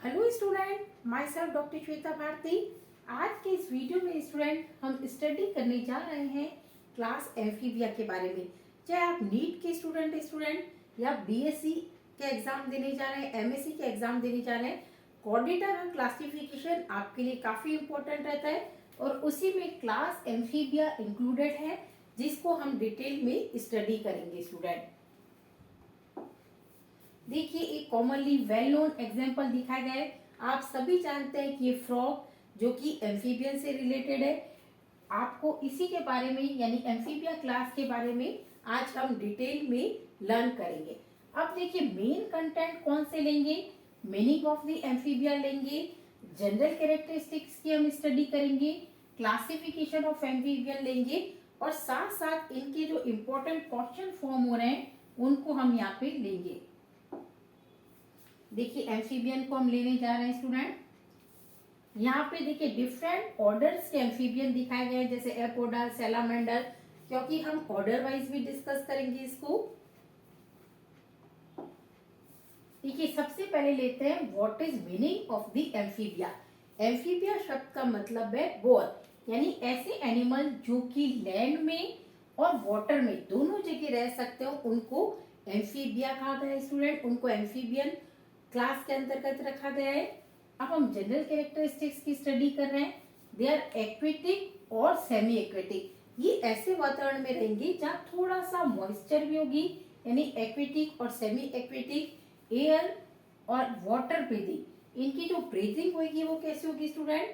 Hello student, myself doctor Shweta Bharti. आज के इस वीडियो में स्टूडेंट हम स्टडी करने जा रहे हैं क्लास एम्फीबिया के बारे में। चाहे आप नीट के स्टूडेंट या बीएससी के एग्जाम देने जा रहे हैं, एमएससी के एग्जाम देने जा रहे हैं, कोऑर्डिनेटर का क्लासिफिकेशन आपके लिए काफ़ी इंपॉर्टेंट रहता है और उसी में क्लास एम्फीबिया इंक्लूडेड है, जिसको हम डिटेल में स्टडी करेंगे स्टूडेंट। देखिए, एक कॉमनली वेल नोन एग्जाम्पल दिखाया गया है। आप सभी जानते हैं कि ये फ्रॉग जो कि एम्फीबियन से रिलेटेड है। आपको इसी के बारे में यानी एम्फीबिया क्लास के बारे में आज हम डिटेल में लर्न करेंगे। अब देखिए, मेन कंटेंट कौन से लेंगे, मीनिंग ऑफ द एम्फीबिया लेंगे, जनरल कैरेक्टरिस्टिक्स की हम स्टडी करेंगे, क्लासिफिकेशन ऑफ एम्फीबियन लेंगे और साथ साथ इनके जो इम्पोर्टेंट क्वेश्चन फॉर्म हो रहे हैं उनको हम यहाँ पे लेंगे। देखिए, एम्फीबियन को हम लेने जा रहे हैं स्टूडेंट। यहाँ पे देखिए डिफरेंट ऑर्डर्स के एम्फीबियन दिखाए गए हैं, जैसे एपोडा, सैलामेंडर, क्योंकि हम ऑर्डर वाइज भी डिस्कस करेंगे इसको। देखिए, सबसे पहले लेते हैं what is meaning of the amphibia. Amphibia शब्द का मतलब है बोथ, यानी ऐसे एनिमल जो कि लैंड में और वाटर में दोनों जगह रह सकते हो उनको एम्फीबिया कहा गया है स्टूडेंट। उनको एम्फीबियन क्लास के अंतर्गत रखा गया है। अब हम जनरल कैरेक्टरिस्टिक्स की स्टडी कर रहे हैं। दे आर एक्वेटिक और सेमी एक्वेटिक। ये ऐसे वातावरण में रहेंगे जहाँ थोड़ा सा मॉइस्चर भी होगी, यानी एक्वेटिक और सेमी एक्वेटिक। एयर और वाटर ब्रीदिंग, इनकी जो ब्रीदिंग होगी वो कैसे होगी स्टूडेंट,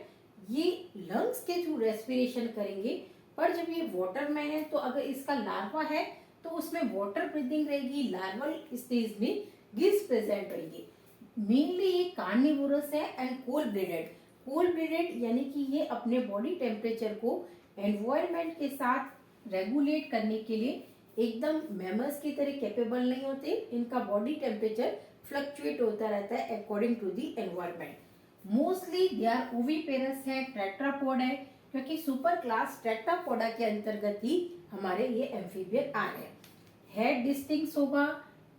ये लंग्स के थ्रू रेस्पिरेशन करेंगे। पर जब ये वाटर में है तो अगर इसका लार्वा है तो उसमें वाटर ब्रीदिंग रहेगी, लार्वल स्टेज में गिल्स प्रेजेंट रहेंगे। मेनली ये कार्निवोरस है and cold blooded. Cold blooded यानी कि ये अपने बॉडी टेम्परेचर को एनवायरनमेंट के साथ रेगुलेट करने के लिए एकदम मैमल्स की तरह कैपेबल नहीं होते। इनका बॉडी टेम्परेचर फ्लक्चुएट होता रहता है according to the environment. Mostly they are oviparous है, टेट्रापोड है, क्योंकि सुपर क्लास टेट्रापोडा के अंतर्गत ही हमारे ये एम्फीबियन आ रहे हैं। हेड डिस्टिंक्ट होगा,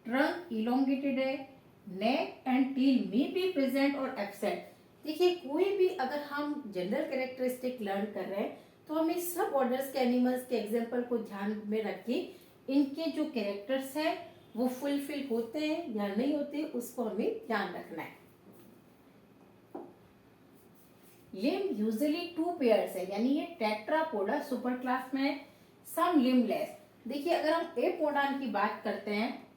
ट्रंक इलोंगेटेड है, नेक एंड टील में बी प्रेजेंट और एब्सेंट। देखिए, कोई भी अगर हम जनरल कैरेक्टरिस्टिक लर्न कर रहे हैं तो हमें सब ऑर्डर्स के एनिमल्स के एग्जांपल को ध्यान में रख के इनके जो कैरेक्टर्स हैं वो फुलफिल होते हैं या नहीं होते उसको हमें ध्यान रखना है। लिम्ब यूजुअली 2 पेयर्स है, यानी ये टेट्रापोडा सुपर क्लास में है। सम लिम्बलेस। देखिए, अगर हम एपोडान की बात करते हैं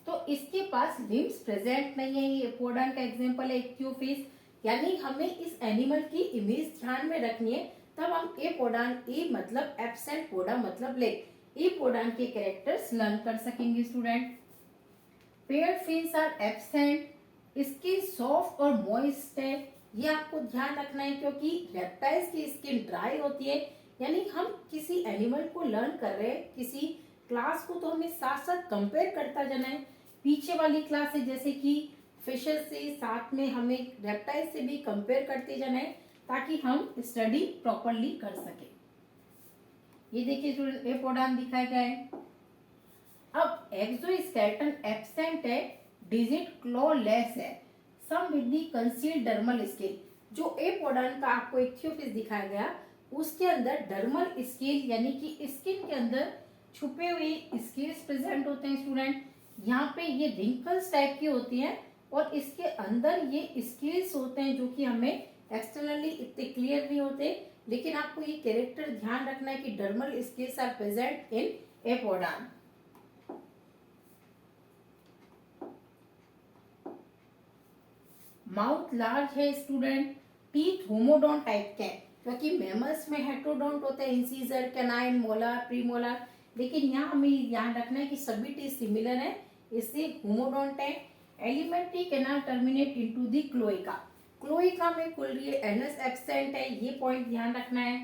तो इसके पास लिम्स प्रेजेंट नहीं है। ये एपोडान का एग्जांपल है इक्थियोफिस, यानी हमें इस एनिमल की इमेज ध्यान में रखनी है। तब हम एपोडान, ए मतलब एब्सेंट, पोडा मतलब लेग, एपोडान के कैरेक्टर्स लर्न कर सकेंगे student. Paired fins are absent. Skin soft और मॉइस्ट है, ये आपको ध्यान रखना है क्योंकि रेप्टाइल्स की स्किन ड्राई होती है। यानी हम किसी एनिमल को लर्न कर रहे हैं, किसी क्लास को, तो हमें साथ साथ कंपेयर करता जाना है। पीछे वाली क्लास है जैसे कि फिशेस से, साथ में हमें रेप्टाइल से भी कंपेयर करते जाना है ताकि हम स्टडी प्रॉपरली कर सके। ये देखिए स्टूडेंट, एपोडान दिखाया गया है। अब एक्सोस्केलेटन एब्सेंट है, डिजिट क्लॉलेस है, some with the concealed dermal scale. जो एपोडान का आपको इक्थियोफिस दिखाया गया उसके अंदर डर्मल स्केल यानी कि स्किन के अंदर छुपे हुए स्केल्स प्रेजेंट होते हैं स्टूडेंट। यहाँ पे ये रिंकल्स टाइप की होती हैं और इसके अंदर ये स्केल्स होते हैं जो कि हमें एक्सटर्नली इतने क्लियर नहीं होते, लेकिन आपको ये कैरेक्टर ध्यान रखना है कि dermal scales are present in Apoda. Mouth large है स्टूडेंट। टीथ होमोडोन टाइप के हैं, क्योंकि मैमल्स में हेट्रोडोंट होते हैं, इंसीजर, कैनाइन, मोलर, प्रीमोलर, लेकिन यहाँ हमें ध्यान रखना है कि सभी टीथ सिमिलर है, इससे होमोडोंट है। Alimentary canal terminate into the cloaca. Cloaca में खुल एनस एब्सेंट है, ये पॉइंट ध्यान रखना है।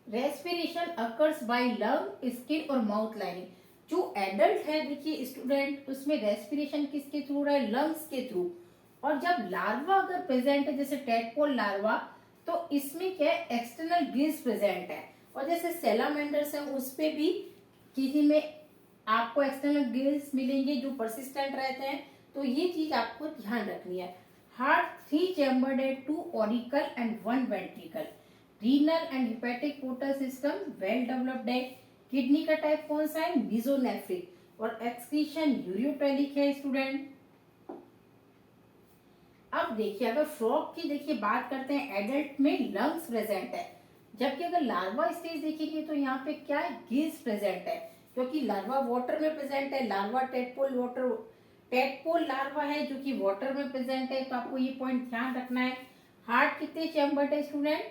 Respiration occurs by lung, skin और माउथ लाइनिंग। जो एडल्ट है देखिए स्टूडेंट, उसमें रेस्पिरेशन किसके थ्रू रहा है, लंग्स के थ्रू। और जब लार्वा अगर प्रेजेंट है जैसे टेडपोल लार्वा, तो इसमें क्या है, एक्सटर्नल गिल्स प्रेजेंट है। और जैसे सैलामेंडर्स है उस पे भी किसी में आपको एक्सटर्नल गिल्स मिलेंगे जो परसिस्टेंट रहते हैं। तो ये चीज आपको ध्यान रखनी है। हार्ट 3 चैम्बर्ड है, 2 auricle and 1 ventricle. Renal and hepatic portal system well developed है। किडनी का टाइप कौन सा है? मीजोनेफ्रिक। और एक्सक्रीशन यूरियोटेलिक है स्टूडेंट। अब देखिए अगर फ्रॉग की देखिए बात करते हैं, एडल्ट में लंग्स प्रेजेंट है, जबकि अगर लार्वा स्टेज देखेंगे तो यहाँ पे क्या है? गिल्स प्रेजेंट है, क्योंकि लार्वा वाटर में प्रेजेंट है। लार्वा टेडपोल लार्वा है जो कि वाटर में प्रेजेंट है, तो आपको ये पॉइंट ध्यान रखना है। हार्ट कितने चैम्बर्ड है स्टूडेंट?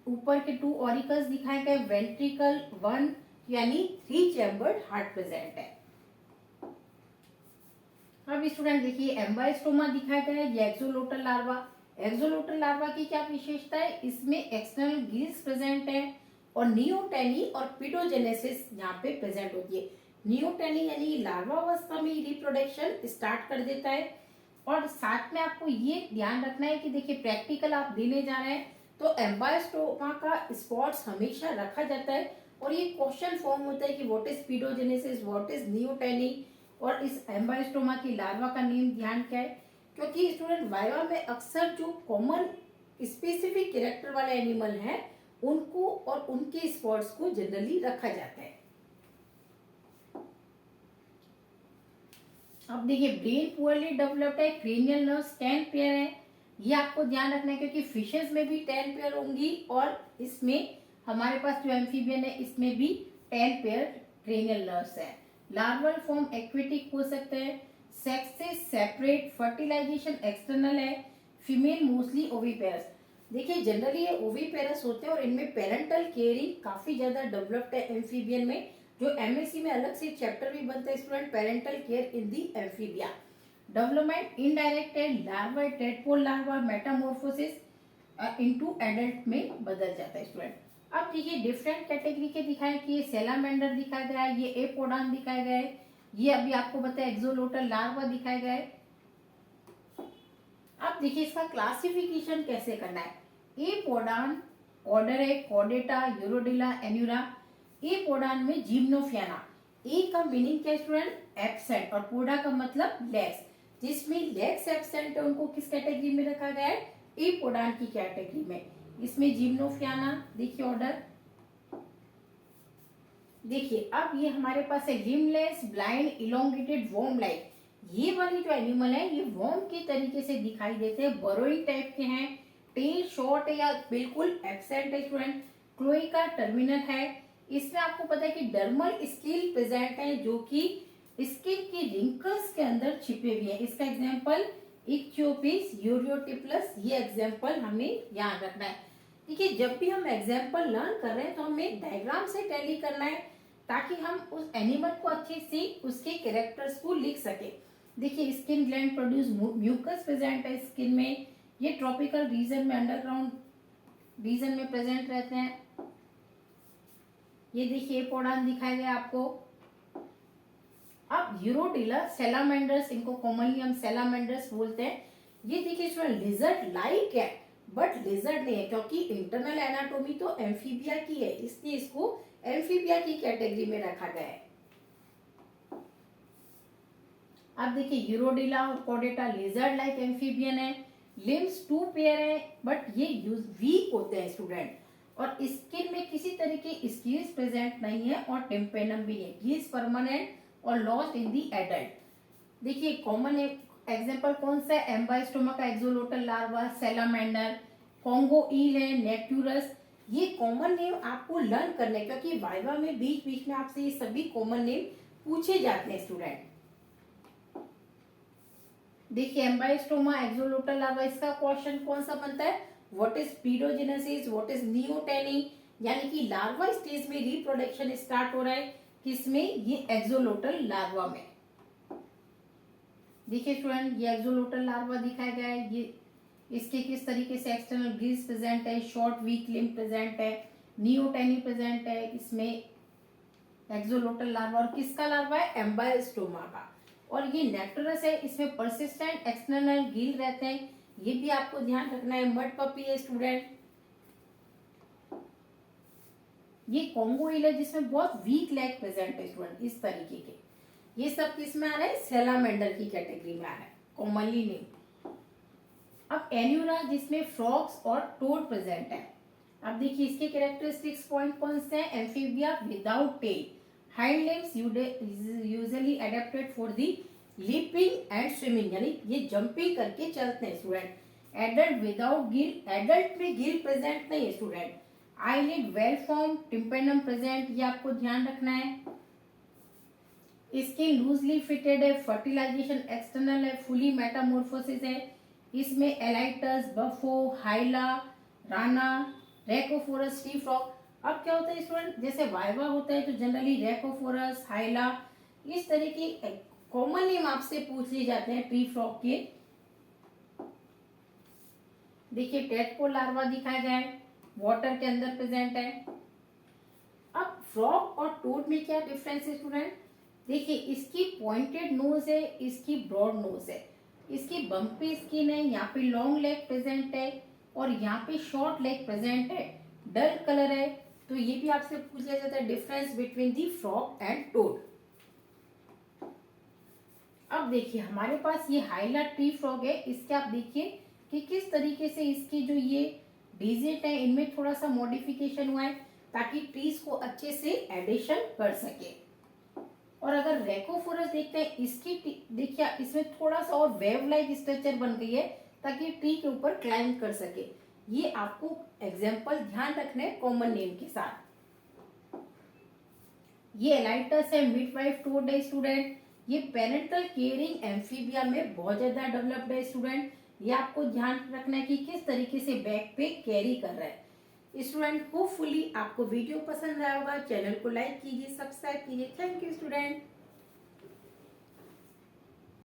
ऊपर के 2 ऑरिकल्स दिखाए गए, वेंट्रिकल 1 यानी 3 चैम्बर्ड हार्ट प्रेजेंट है। अब स्टूडेंट देखिए एम्बाइस्टोमा दिखाया गया है, ये एक्सोलोटल लार्वा। एक्सोलोटल लार्वा की क्या विशेषता है? इसमें एक्सटर्नल गिल्स प्रेजेंट है और नियोटेनी और पिडोजेनेसिस यहाँ पे प्रेजेंट होती है। नियोटेनी यानी लार्वा अवस्था में रिप्रोडक्शन स्टार्ट कर देता है। और साथ में आपको ये ध्यान रखना है कि देखिए प्रैक्टिकल आप देने जा रहे हैं तो एम्बाइस्टोमा का स्पॉट्स हमेशा रखा जाता है और ये क्वेश्चन फॉर्म होता है कि what is पिडोजेनेसिस, what is neoteny, और इस एम्बाइस्टोमा की लार्वा का नेम ध्यान क्या है, क्योंकि स्टूडेंट वाइवा में अक्सर जो कॉमन स्पेसिफिक कैरेक्टर वाले एनिमल हैं उनको और उनके स्पॉट्स को जनरली रखा जाता है। अब देखिए ब्रेन पुअरली डेवलप्ड है, क्रेनियल नर्व्स 10 पेयर है, ये आपको ध्यान रखना है क्योंकि फिशेस में भी 10 पेयर होंगी और इसमें हमारे पास जो एम्फीबियन है इसमें भी 10 पेयर क्रेनियल नर्व्स है। लार्वल फॉर्म एक्वेटिक हो सकते हैं, सेक्स से सेपरेट, फर्टिलाइजेशन एक्सटर्नल है, फीमेल मोस्टली ओविपेरस। देखिए जनरली ये ओविपेरस होते हैं और इनमें पेरेंटल केयरिंग काफी ज्यादा डेवलप्ड है एम्फीबियन में, जो एमएससी में अलग से चैप्टर भी बनता है student, parental care in the amphibia. Development indirect है, larva tadpole larva metamorphosis into adult में बदल जाता है स्टूडेंट। अब देखिए डिफरेंट कैटेगरी के दिखाए कि ये सेलामेंडर दिखाया गया है, ये एपोडान दिखाया गया है, ये अभी आपको बताया एक्सोलोटल लार्वा दिखाया गया है। अब देखिए इसका क्लासिफिकेशन कैसे करना है। एपोडान ऑर्डर है कॉर्डेटा, यूरोडिला, एन्यूरा। एपोडान में जिम्नोफियाना, ए का मीनिंग क्या स्टूडेंट? एब्सेंट, और पोडा का मतलब लेग्स, जिसमें लेग्स एब्सेंट है उनको किस कैटेगरी में रखा गया है? एपोडान की कैटेगरी में। इसमें जिम्नोफियाना देखिए ऑर्डर। देखिए अब ये हमारे पास है limbless, blind, elongated, worm like. ये वाले जो एनिमल है ये वर्म के तरीके से दिखाई देते हैं, बरोइंग टाइप के हैं, टेल शॉर्ट है या बिल्कुल एब्सेंट है स्टूडेंट, क्लोइका टर्मिनल है। इसमें आपको पता है कि डर्मल स्किल प्रेजेंट है जो कि स्किन की रिंकल्स के अंदर छिपे हुए हैं। इसका एग्जांपल इक्थियोपिस, यूरियोटिप्लस, ये एग्जांपल हमें याद रखना है। देखिए जब भी हम एग्जांपल लर्न कर रहे हैं तो हमें एक डायग्राम से टैली करना है ताकि हम उस एनिमल को अच्छे से उसके कैरेक्टर्स को लिख सके। देखिए skin gland produce mucus present है स्किन में, ये ट्रॉपिकल रीजन में, अंडरग्राउंड रीजन में प्रेजेंट रहते हैं। ये देखिए पोडान दिखाया गया आपको। अब यूरोडिला, सेलामेंडर्स, इनको कॉमनली हम सेलामेंडर्स बोलते हैं। ये देखिए इसमें लिजर्ड लाइक है बट लिजर्ड नहीं है, क्योंकि इंटरनल एनाटोमी तो एम्फीबिया की है, इसलिए इसको एम्फीबिया की कैटेगरी में रखा गया है। अब देखिए यूरोडिला और कॉर्डेटा लिजर्ड लाइक एम्फीबियन है, लिम्स 2 पेयर है बट ये वीक होते हैं स्टूडेंट, और स्किन में किसी तरह के स्किल्स प्रेजेंट नहीं है और टेम्पेनम भी नहीं, गिल्स परमानेंट और लॉस्ट इन दी एडल्ट। देखिए कॉमन एग्जांपल कौन सा है? एम्बाइस्टोमा का एक्सोलोटल लार्वा, सेलामेंडर, कॉन्गो ईल है, नेक्टूरस। ये कॉमन नेम आपको लर्न करने, क्योंकि वाइवा में बीच बीच में आपसे ये सभी कॉमन नेम पूछे जाते हैं स्टूडेंट। देखिए एम्बाइस्टोमा एक्सोलोटल लार्वा, इसका क्वेश्चन कौन सा बनता है? What is paedogenesis, what is neoteny, यानी कि लार्वा स्टेज में रिप्रोडक्शन स्टार्ट हो रहा है किसमें? ये एक्सोलोटल लार्वा में। देखिए स्टूडेंट ये एक्सोलोटल लार्वा दिखाया गया है, ये इसके किस तरीके से एक्सटर्नल ग्रिल्स प्रेजेंट है, शॉर्ट वीक लिम्ब प्रेजेंट है, नियोटेनी प्रेजेंट है इसमें एक्सोलोटल लार्वा, और किसका लार्वा है? एम्बाइस्टोमा का। और ये नेक्टरस है, इसमें परसिस्टेंट एक्सटर्नल गिल रहते हैं, ये भी आपको ध्यान रखना है। मड पपी है स्टूडेंट। ये कॉन्गो ईल है जिसमें बहुत वीक लेग प्रेजेंट है स्टूडेंट, इस तरीके के। ये सब किस में आ रहा है? सेलामेंडर की कैटेगरी में आ रहा है। Commonly name. अब एन्यूरा जिसमें फ्रॉग्स और टोड प्रेजेंट है। अब देखिए इसके कैरेक्टरिस्टिक्स पॉइंट कौन से हैं। Amphibia without tail, hind limbs usually adapted for the leaping and swimming, यानी ये जंपिंग करके चलते हैं student. Adult without gill, adult में गिल प्रेजेंट नहीं है student. Eyelid well form, tympanum present, ये आपको ध्यान रखना है। स्किन लूजली फिटेड है, फर्टिलाइजेशन एक्सटर्नल है, फुली मेटामोर्फोसिस है। इसमें एलाइटस, बफो, हाइला, राना, रेकोफोरस, ट्री फ्रॉग। अब क्या होता है स्टूडेंट, जैसे वाइवा होता है तो जनरली रेकोफोरस, हाइला, इस तरह की कॉमन नेम आपसे पूछ लिए जाते हैं ट्री फ्रॉग के। देखिए टेडपोल लार्वा दिखाया गया है, वाटर के अंदर प्रेजेंट है। अब फ्रॉग और टोड में क्या डिफरेंस है स्टूडेंट। देखिए इसकी पॉइंटेड नोज है, इसकी ब्रॉड नोज है। इसकी बम्पी स्किन है, यहाँ पे लॉन्ग लेग प्रेजेंट है और यहाँ पे शॉर्ट लेग प्रेजेंट है। डल कलर है, तो ये भी आपसे पूछ लिया जाता है difference between the frog and toad. अब देखिए हमारे पास ये हाइला ट्री फ्रॉग है, इसके आप देखिए कि किस तरीके से इसकी जो ये डिजिट है इनमें थोड़ा सा मॉडिफिकेशन हुआ है ताकि ट्रीज को अच्छे से एडिशन कर सके। और अगर रेकोफोरस देखते हैं, इसकी देखिए इसमें थोड़ा सा और वेव लाइक स्ट्रक्चर बन गई है ताकि ट्री के ऊपर क्लाइंब कर सके। ये आपको एग्जाम्पल ध्यान रखने कॉमन नेम के साथ। ये एलाइटस है, मिडवाइफ टोड है स्टूडेंट। ये पेरेंटल केयरिंग एम्फीबिया में बहुत ज्यादा डेवलप्ड है स्टूडेंट। ये आपको ध्यान रखना है कि किस तरीके से बैक पे कैरी कर रहा है स्टूडेंट। होपफुली आपको वीडियो पसंद आया होगा। चैनल को लाइक कीजिए, सब्सक्राइब कीजिए। Thank you student.